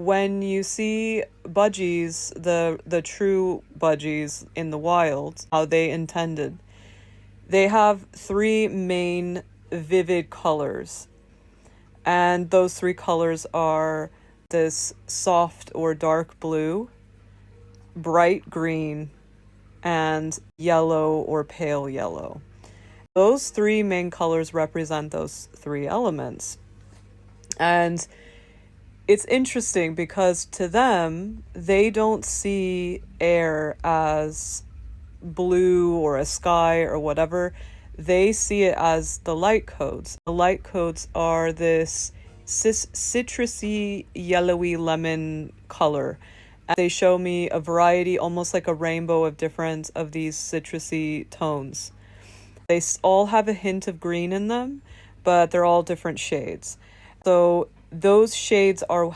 when you see budgies, the true budgies in the wild, how they intended, they have three main vivid colors. And those three colors are this soft or dark blue, bright green, and yellow or pale yellow. Those three main colors represent those three elements. And it's interesting because to them, they don't see air as blue or a sky or whatever. They see it as the light codes. The light codes are this citrusy, yellowy lemon color. And they show me a variety, almost like a rainbow of different of these citrusy tones. They all have a hint of green in them, but they're all different shades. So those shades are